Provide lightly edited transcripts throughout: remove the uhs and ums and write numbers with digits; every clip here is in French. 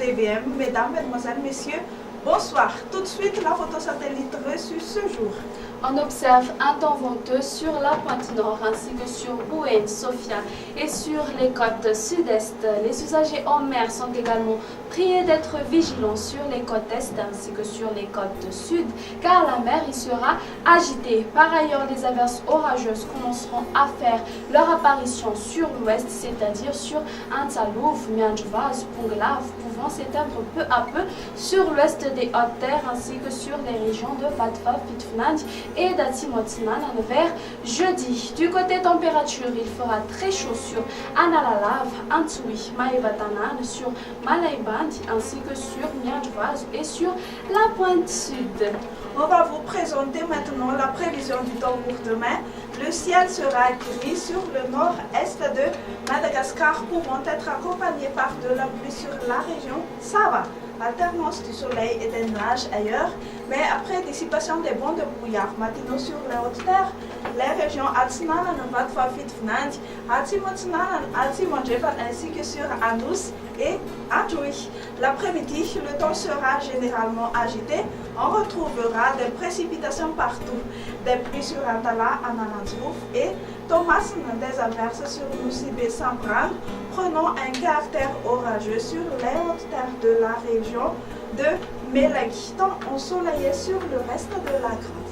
TVM, mesdames, mesdemoiselles, messieurs, bonsoir. Tout de suite, la photo satellite reçue ce jour. On observe un temps venteux sur la pointe nord ainsi que sur Bouenne, Sofia et sur les côtes sud-est. Les usagers en mer sont également priés d'être vigilants sur les côtes est ainsi que sur les côtes sud car la mer y sera agitée. Par ailleurs, les averses orageuses commenceront à faire leur apparition sur l'ouest, c'est-à-dire sur Antalouf, Mianjvaz, Punglav, pouvant s'éteindre peu à peu sur l'ouest des Hautes-Terres ainsi que sur les régions de Fatfa, Fitfnand et d'Atimotiman vers jeudi. Du côté température, il fera très chaud sur Analalav, Antsui, Maïbatanan, sur Malayband ainsi que sur Mianjvaz et sur la pointe sud. On va vous présenter maintenant la prévision du temps pour demain. Le ciel sera gris sur le nord-est de Madagascar, pouvant être accompagné par de la pluie sur la région Sava. Alternance du soleil et des nuages ailleurs, mais après dissipation des bancs de brouillard matinaux sur les Hautes-Terres, les régions Atsnalan, Vatva, Fitfnand, Atimotsnalan, Atimondjevan ainsi que sur Andous et Andjoui. L'après-midi, le temps sera généralement agité. On retrouvera des précipitations partout, des pluies sur Antala, Analanzrouf et Thomas, des averses sur Noussibé, Sambran, prenant un caractère orageux sur les hautes-terres de la région de Mélagui, temps ensoleillé sur le reste de la Grande.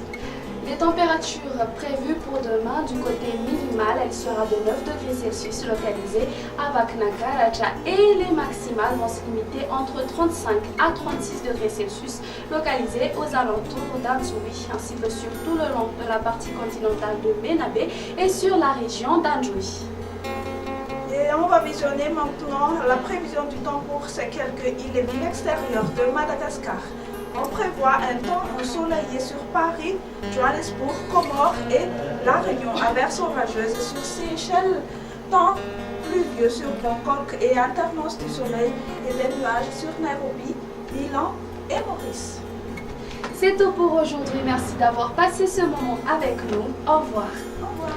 Les températures prévues pour demain du côté minimal, elle sera de 9 degrés Celsius localisée à Vaknakaracha et les maximales vont se limiter entre 35 à 36 degrés Celsius localisées aux alentours d'Anzoui ainsi que sur tout le long de la partie continentale de Benabé et sur la région d'Anjoui. Et on va visionner maintenant la prévision du temps pour ces quelques îles et villes extérieures de Madagascar. On prévoit un temps ensoleillé sur Paris, Johannesburg, Comores et La Réunion, averses orageuses sur Seychelles, temps pluvieux sur Bangkok et alternance du soleil et des nuages sur Nairobi, Milan et Maurice. C'est tout pour aujourd'hui, merci d'avoir passé ce moment avec nous, au revoir. Au revoir.